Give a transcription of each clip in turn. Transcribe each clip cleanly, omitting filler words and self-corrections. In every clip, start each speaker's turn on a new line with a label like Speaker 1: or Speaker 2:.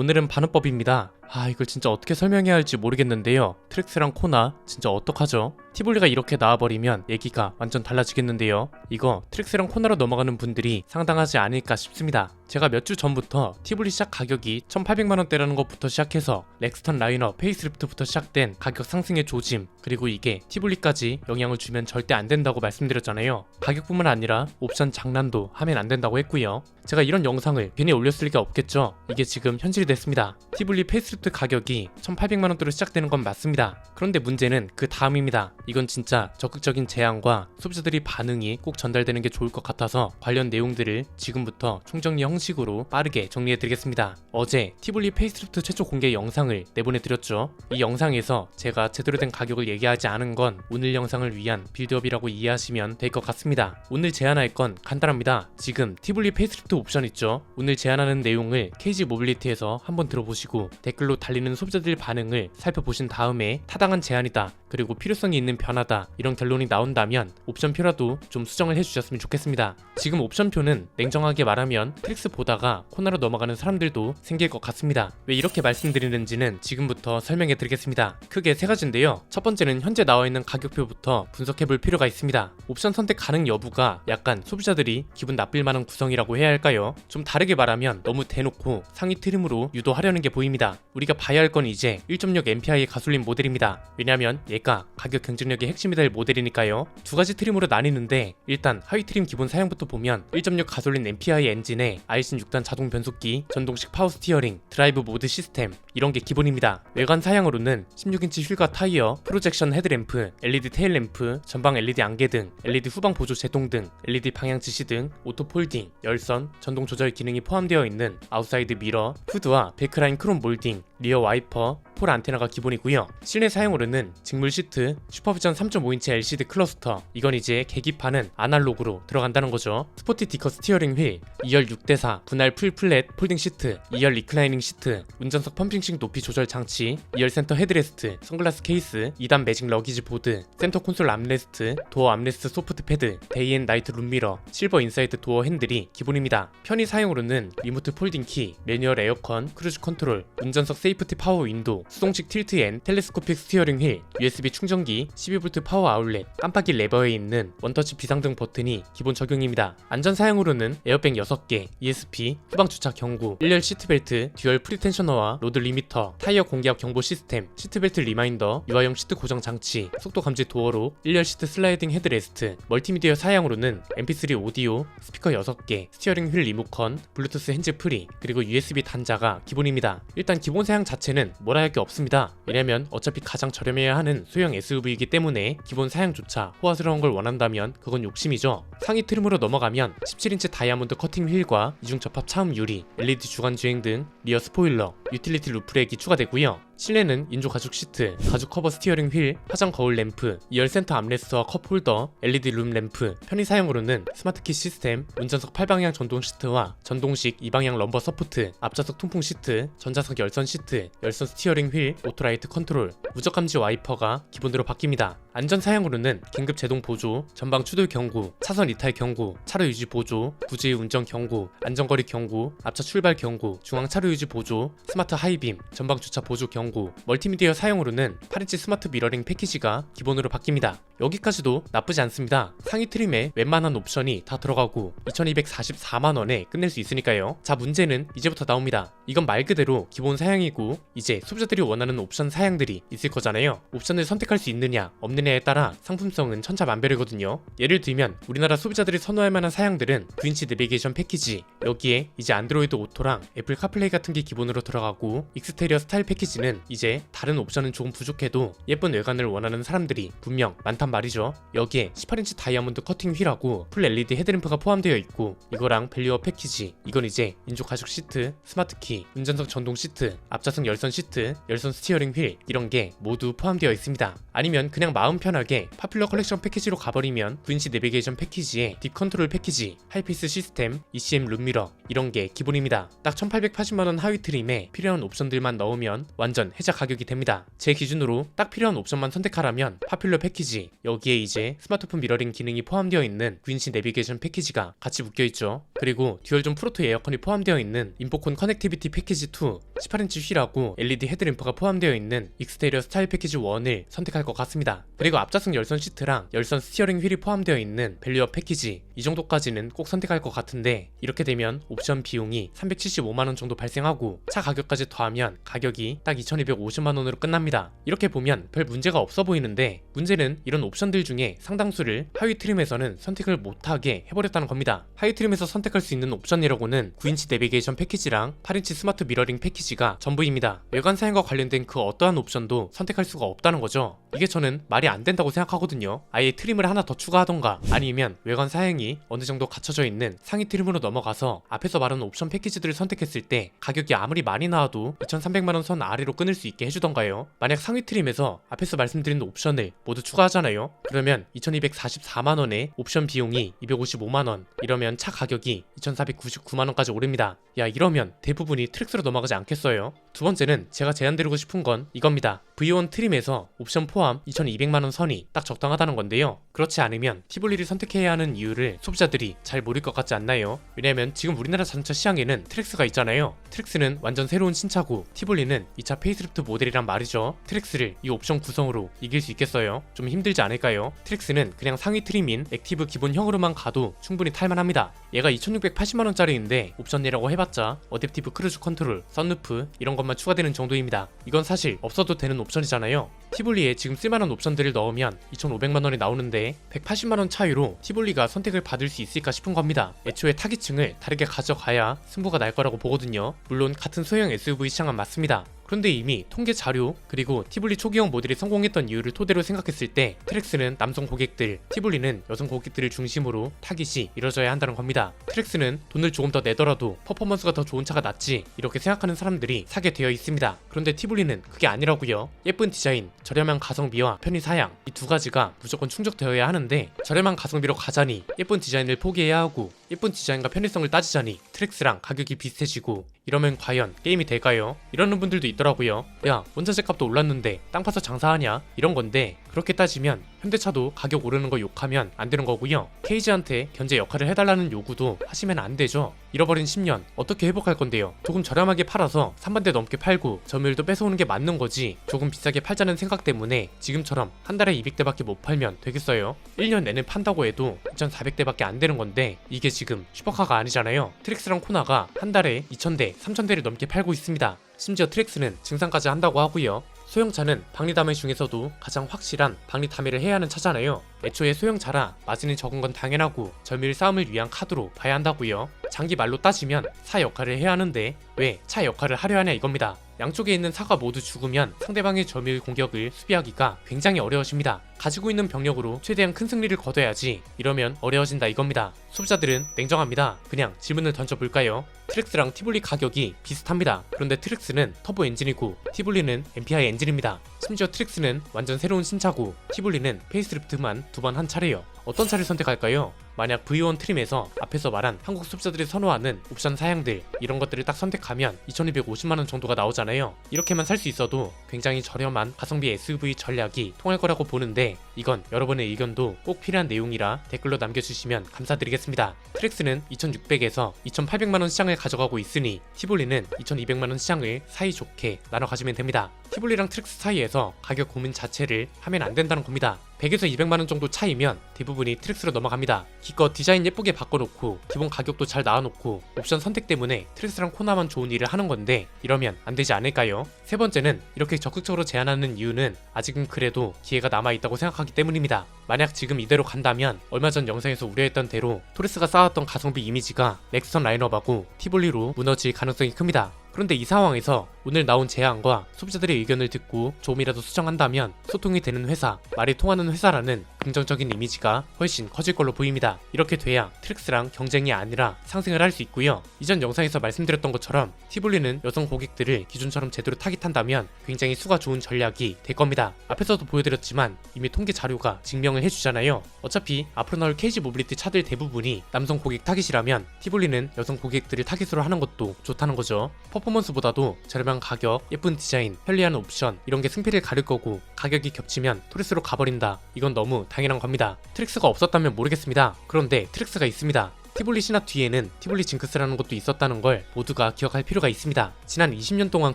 Speaker 1: 오늘은 반어법입니다. 이걸 진짜 어떻게 설명해야 할지 모르겠는데요. 트랙스랑 코나 진짜 어떡하죠? 티볼리가 이렇게 나와버리면 얘기가 완전 달라지겠는데요. 이거 트랙스랑 코나로 넘어가는 분들이 상당하지 않을까 싶습니다. 제가 몇 주 전부터 티볼리 시작 가격이 1800만원대라는 것부터 시작해서 렉스턴 라이너 페이스리프트부터 시작된 가격 상승의 조짐, 그리고 이게 티볼리까지 영향을 주면 절대 안 된다고 말씀드렸잖아요. 가격뿐만 아니라 옵션 장난도 하면 안 된다고 했고요. 제가 이런 영상을 괜히 올렸을 리가 없겠죠. 이게 지금 현실이 됐습니다. 티볼리 페이스리프트 가격이 1800만원대로 시작되는 건 맞습니다. 그런데 문제는 그 다음입니다. 이건 진짜 적극적인 제안과 소비자들이 반응이 꼭 전달되는 게 좋을 것 같아서 관련 내용들을 지금부터 총정리 형식으로 빠르게 정리해드리겠습니다. 어제 티볼리 페이스리프트 최초 공개 영상을 내보내드렸죠. 이 영상에서 제가 제대로 된 가격을 얘기하지 않은 건 오늘 영상을 위한 빌드업이라고 이해하시면 될 것 같습니다. 오늘 제안할 건 간단합니다. 지금 티볼리 페이스리프트 옵션 있죠. 오늘 제안하는 내용을 KG 모빌리티에서 한번 들어보시고 댓글로 달리는 소비자들 반응을 살펴보신 다음에 타당한 제안이다, 그리고 필요성이 있는 변화다, 이런 결론이 나온다면 옵션표라도 좀 수정을 해주셨으면 좋겠습니다. 지금 옵션표는 냉정하게 말하면 트릭스 보다가 코나로 넘어가는 사람들도 생길 것 같습니다. 왜 이렇게 말씀드리는지는 지금부터 설명해 드리겠습니다. 크게 세 가지인데요. 첫 번째는 현재 나와있는 가격표부터 분석해 볼 필요가 있습니다. 옵션 선택 가능 여부가 약간 소비자들이 기분 나쁠 만한 구성이라고 해야 할까요? 좀 다르게 말하면 너무 대놓고 상위 트림으로 유도하려는 게 보입니다. 우리가 봐야 할 건 이제 1.6 MPI의 가솔린 모델입니다. 왜냐면 얘가 가격 경쟁력의 핵심이 될 모델이니까요. 두 가지 트림으로 나뉘는데, 일단 하위 트림 기본 사양부터 보면 1.6 가솔린 MPI 엔진에 아이신 6단 자동 변속기, 전동식 파워 스티어링, 드라이브 모드 시스템, 이런 게 기본입니다. 외관 사양으로는 16인치 휠과 타이어, 프로젝션 헤드램프, LED 테일램프, 전방 LED 안개 등, LED 후방 보조 제동 등, LED 방향 지시 등, 오토 폴딩, 열선, 전동 조절 기능이 포함되어 있는 아웃사이드 미러, 후드와 베이크라인 크롬 몰딩, 리어 와이퍼, 폴 안테나가 기본이고요. 실내 사용으로는 직물 시트, 슈퍼비전 3.5인치 LCD 클러스터, 이건 이제 계기판은 아날로그로 들어간다는 거죠. 스포티 디커 스티어링 휠, 2열 6대4 분할 풀 플랫 폴딩 시트, 2열 리클라이닝 시트, 운전석 펌핑식 높이 조절 장치, 2열 센터 헤드레스트, 선글라스 케이스, 2단 매직 러기지 보드, 센터 콘솔 암레스트, 도어 암레스트 소프트 패드, 데이 앤 나이트 룸미러, 실버 인사이드 도어 핸들이 기본입니다. 편의 사용으로는 리모트 폴딩 키, 매뉴얼 에어컨, 크루즈 컨트롤, 운전석 세이프티 파워 윈도, 수동식 틸트 앤 텔레스코픽 스티어링 휠, USB 충전기, 12V 파워 아울렛, 깜빡이 레버에 있는 원터치 비상등 버튼이 기본 적용입니다. 안전 사용으로는 에어백 6개, ESP, 후방 주차 경고, 1열 시트벨트, 듀얼 프리텐셔너와 로드 리미터, 타이어 공기압 경보 시스템, 시트벨트 리마인더, 유아용 시트 고정 장치, 속도 감지 도어로, 1열 시트 슬라이딩 헤드레스트, 멀티미디어 사양으로는 MP3 오디오, 스피커 6개, 스티어링 휠 리모컨, 블루투스 핸즈 프리, 그리고 USB 단자가 기본입니다. 일단 기본 사양 자체는 뭐라 할 게 없습니다. 왜냐면 어차피 가장 저렴해야 하는 소형 SUV이기 때문에 기본 사양조차 호화스러운 걸 원한다면 그건 욕심이죠. 상위 트림으로 넘어가면 17인치 다이아몬드 커팅 휠과 이중 접합 차음 유리, LED 주간 주행 등 리어 스포일러, 유틸리티 루프렉이 추가되고요. 실내는 인조 가죽 시트, 가죽 커버 스티어링 휠, 화장 거울 램프, 2열 센터 암레스트와 컵 홀더, LED 룸 램프, 편의 사용으로는 스마트키 시스템, 운전석 8방향 전동 시트와 전동식 2방향 럼버 서포트, 앞좌석 통풍 시트, 전자석 열선 시트, 열선 스티어링 휠, 오토라이트 컨트롤, 무적 감지 와이퍼가 기본으로 바뀝니다. 안전 사용으로는 긴급 제동 보조, 전방 추돌 경고, 차선 이탈 경고, 차로 유지 보조, 부주의 운전 경고, 안전거리 경고, 앞차 출발 경고, 중앙 차로 유지 보조, 스마트 하이빔, 전방 주차 보조 경고, 멀티미디어 사용으로는 8인치 스마트 미러링 패키지가 기본으로 바뀝니다. 여기까지도 나쁘지 않습니다. 상위 트림에 웬만한 옵션이 다 들어가고 2244만원에 끝낼 수 있으니까요. 자, 문제는 이제부터 나옵니다. 이건 말 그대로 기본 사양이고 이제 소비자들이 원하는 옵션 사양들이 있을 거잖아요. 옵션을 선택할 수 있느냐 없느냐에 따라 상품성은 천차만별이거든요. 예를 들면 우리나라 소비자들이 선호할 만한 사양들은 9인치 내비게이션 패키지, 여기에 이제 안드로이드 오토랑 애플 카플레이 같은 게 기본으로 들어가고, 익스테리어 스타일 패키지는 이제 다른 옵션은 조금 부족해도 예쁜 외관을 원하는 사람들이 분명 많단 말이죠. 여기에 18인치 다이아몬드 커팅 휠하고 풀 LED 헤드램프가 포함되어 있고, 이거랑 밸류업 패키지, 이건 이제 인조 가죽 시트, 스마트키, 운전석 전동 시트, 앞좌석 열선 시트, 열선 스티어링 휠, 이런 게 모두 포함되어 있습니다. 아니면 그냥 마음 편하게 파퓰러 컬렉션 패키지로 가버리면 9인치 내비게이션 패키지에 딥 컨트롤 패키지, 하이패스 시스템, ECM 룸미러, 이런 게 기본입니다. 딱 1880만원 하위 트림에 필요한 옵션들만 넣으면 완전 완전 해자 가격이 됩니다. 제 기준으로 딱 필요한 옵션만 선택하라면 파퓰러 패키지, 여기에 이제 스마트폰 미러링 기능이 포함되어 있는 구인시 내비게이션 패키지가 같이 묶여있죠. 그리고 듀얼존 프로토 에어컨이 포함되어 있는 인포콘 커넥티비티 패키지 2, 18인치 휠하고 LED 헤드램프가 포함되어 있는 익스테리어 스타일 패키지 1을 선택할 것 같습니다. 그리고 앞좌석 열선 시트랑 열선 스티어링 휠이 포함되어 있는 밸류업 패키지, 이 정도까지는 꼭 선택할 것 같은데, 이렇게 되면 옵션 비용이 375만원 정도 발생하고 차 가격까지 더하면 가격이 딱 2250만원으로 끝납니다. 이렇게 보면 별 문제가 없어 보이는데, 문제는 이런 옵션들 중에 상당수를 하위 트림에서는 선택을 못하게 해버렸다는 겁니다. 하위 트림에서 선택할 수 있는 옵션이라고는 9인치 내비게이션 패키지랑 8인치 스마트 미러링 패키지가 전부입니다. 외관 사양과 관련된 그 어떠한 옵션도 선택할 수가 없다는 거죠. 이게 저는 말이 안 된다고 생각하거든요. 아예 트림을 하나 더 추가하던가, 아니면 외관 사양이 어느 정도 갖춰져 있는 상위 트림으로 넘어가서 앞에서 말한 옵션 패키지들을 선택했을 때 가격이 아무리 많이 나와도 2300만원 선 아래로 끊을 수 있게 해주던가요. 만약 상위 트림에서 앞에서 말씀드린 옵션을 모두 추가하잖아요. 그러면 2244만원에 옵션 비용이 255만원, 이러면 차 가격이 2499만원까지 오릅니다. 야, 이러면 대부분이 트랙스로 넘어가지 않겠어요? 두 번째는 제가 제안드리고 싶은 건 이겁니다. V1 트림에서 옵션 포함 2200만원 선이 딱 적당하다는 건데요. 그렇지 않으면 티볼리를 선택해야 하는 이유를 소비자들이 잘 모를 것 같지 않나요? 왜냐면 지금 우리나라 자동차 시장에는 트랙스가 있잖아요. 트랙스는 완전 새로운 신차고 티볼리는 2차 페이스리프트 모델이란 말이죠. 트랙스를 이 옵션 구성으로 이길 수 있겠어요? 좀 힘들지 않을까요? 트랙스는 그냥 상위 트림인 액티브 기본형으로만 가도 충분히 탈만합니다. 얘가 2680만원짜리인데 옵션이라고 해봤자 어댑티브 크루즈 컨트롤, 썬루프 이런 것만 추가되는 정도입니다. 이건 사실 없어도 되는 옵션이잖아요. 티볼리에 지금 쓸만한 옵션들을 넣으면 2500만원이 나오는데 180만원 차이로 티볼리가 선택을 받을 수 있을까 싶은 겁니다. 애초에 타깃층을 다르게 가져가야 승부가 날 거라고 보거든요. 물론 같은 소형 SUV 시장은 맞습니다. 그런데 이미 통계 자료, 그리고 티볼리 초기형 모델이 성공했던 이유를 토대로 생각했을 때 트랙스는 남성 고객들, 티볼리는 여성 고객들을 중심으로 타깃이 이뤄져야 한다는 겁니다. 트랙스는 돈을 조금 더 내더라도 퍼포먼스가 더 좋은 차가 낫지, 이렇게 생각하는 사람들이 사게 되어 있습니다. 그런데 티볼리는 그게 아니라고요. 예쁜 디자인, 저렴한 가성비와 편의 사양, 이 두 가지가 무조건 충족되어야 하는데, 저렴한 가성비로 가자니 예쁜 디자인을 포기해야 하고 예쁜 디자인과 편의성을 따지자니 트랙스랑 가격이 비슷해지고, 이러면 과연 게임이 될까요? 이러는 분들도 있더라고요. 야, 원자재 값도 올랐는데 땅 파서 장사하냐? 이런 건데, 그렇게 따지면 현대차도 가격 오르는 거 욕하면 안 되는 거고요. 케이지한테 견제 역할을 해달라는 요구도 하시면 안 되죠. 잃어버린 10년 어떻게 회복할 건데요? 조금 저렴하게 팔아서 3만대 넘게 팔고 점유율도 뺏어오는 게 맞는 거지, 조금 비싸게 팔자는 생각 때문에 지금처럼 한 달에 200대밖에 못 팔면 되겠어요? 1년 내내 판다고 해도 2400대밖에 안 되는 건데, 이게 지금 슈퍼카가 아니잖아요. 트랙스랑 코나가 한 달에 2000대, 3000대를 넘게 팔고 있습니다. 심지어 트랙스는 증상까지 한다고 하고요. 소형차는 박리담회 중에서도 가장 확실한 박리담회를 해야 하는 차잖아요. 애초에 소형차라 마진이 적은 건 당연하고 점유율 싸움을 위한 카드로 봐야 한다고요. 장기 말로 따지면 차 역할을 해야 하는데 왜 차 역할을 하려 하냐 이겁니다. 양쪽에 있는 사가 모두 죽으면 상대방의 점유율 공격을 수비하기가 굉장히 어려워집니다. 가지고 있는 병력으로 최대한 큰 승리를 거둬야지, 이러면 어려워진다 이겁니다. 소비자들은 냉정합니다. 그냥 질문을 던져볼까요? 트랙스랑 티볼리 가격이 비슷합니다. 그런데 트랙스는 터보 엔진이고 티볼리는 MPI 엔진입니다. 심지어 트랙스는 완전 새로운 신차고 티볼리는 페이스리프트만 2번 한 차례요. 어떤 차를 선택할까요? 만약 V1 트림에서 앞에서 말한 한국 소비자들이 선호하는 옵션 사양들, 이런 것들을 딱 선택하면 2250만원 정도가 나오잖아요. 이렇게만 살 수 있어도 굉장히 저렴한 가성비 SUV 전략이 통할 거라고 보는데, 이건 여러분의 의견도 꼭 필요한 내용이라 댓글로 남겨주시면 감사드리겠습니다. 트랙스는 2600에서 2800만원 시장을 가져가고 있으니 티볼리는 2200만원 시장을 사이좋게 나눠 가지면 됩니다. 티볼리랑 트랙스 사이에서 가격 고민 자체를 하면 안 된다는 겁니다. 100에서 200만원 정도 차이면 대부분이 트랙스로 넘어갑니다. 기껏 디자인 예쁘게 바꿔놓고 기본 가격도 잘 나와놓고 옵션 선택 때문에 트랙스랑 코나만 좋은 일을 하는 건데, 이러면 안 되지 않을까요? 세 번째는 이렇게 적극적으로 제안하는 이유는 아직은 그래도 기회가 남아있다고 생각하기 때문입니다. 만약 지금 이대로 간다면 얼마 전 영상에서 우려했던 대로 토레스가 쌓았던 가성비 이미지가 넥선 라인업하고 티볼리로 무너질 가능성이 큽니다. 그런데 이 상황에서 오늘 나온 제안과 소비자들의 의견을 듣고 조금이라도 수정한다면 소통이 되는 회사, 말이 통하는 회사라는 긍정적인 이미지가 훨씬 커질 걸로 보입니다. 이렇게 돼야 트랙스랑 경쟁이 아니라 상승을 할 수 있고요. 이전 영상에서 말씀드렸던 것처럼 티볼리는 여성 고객들을 기존처럼 제대로 타깃한다면 굉장히 수가 좋은 전략이 될 겁니다. 앞에서도 보여드렸지만 이미 통계 자료가 증명을 해주잖아요. 어차피 앞으로 나올 KG 모빌리티 차들 대부분이 남성 고객 타깃이라면 티볼리는 여성 고객들을 타깃으로 하는 것도 좋다는 거죠. 퍼포먼스보다도 저렴한 저렴한 가격, 예쁜 디자인, 편리한 옵션 이런 게 승패를 가를 거고 가격이 겹치면 토레스로 가버린다. 이건 너무 당연한 겁니다. 트릭스가 없었다면 모르겠습니다. 그런데 트릭스가 있습니다. 티볼리 신화 뒤에는 티볼리 징크스라는 것도 있었다는 걸 모두가 기억할 필요가 있습니다. 지난 20년 동안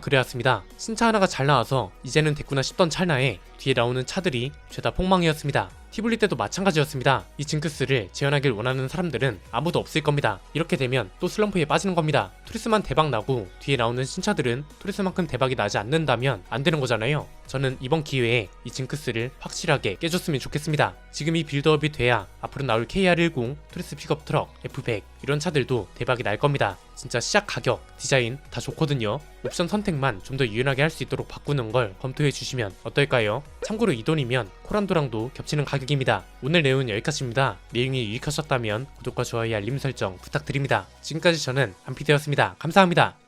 Speaker 1: 그래왔습니다. 신차 하나가 잘 나와서 이제는 됐구나 싶던 찰나에 뒤에 나오는 차들이 죄다 폭망이었습니다. 티볼리 때도 마찬가지였습니다. 이 징크스를 재현하길 원하는 사람들은 아무도 없을 겁니다. 이렇게 되면 또 슬럼프에 빠지는 겁니다. 토레스만 대박 나고 뒤에 나오는 신차들은 토레스만큼 대박이 나지 않는다면 안 되는 거잖아요. 저는 이번 기회에 이 징크스를 확실하게 깨줬으면 좋겠습니다. 지금 이 빌드업이 돼야 앞으로 나올 KR10, 토레스 픽업 트럭, F100 이런 차들도 대박이 날 겁니다. 진짜 시작 가격, 디자인 다 좋거든요. 옵션 선택만 좀 더 유연하게 할 수 있도록 바꾸는 걸 검토해 주시면 어떨까요? 참고로 이 돈이면 코란도랑도 겹치는 가격입니다. 오늘 내용은 여기까지입니다. 내용이 유익하셨다면 구독과 좋아요, 알림 설정 부탁드립니다. 지금까지 저는 한피디였습니다. 감사합니다.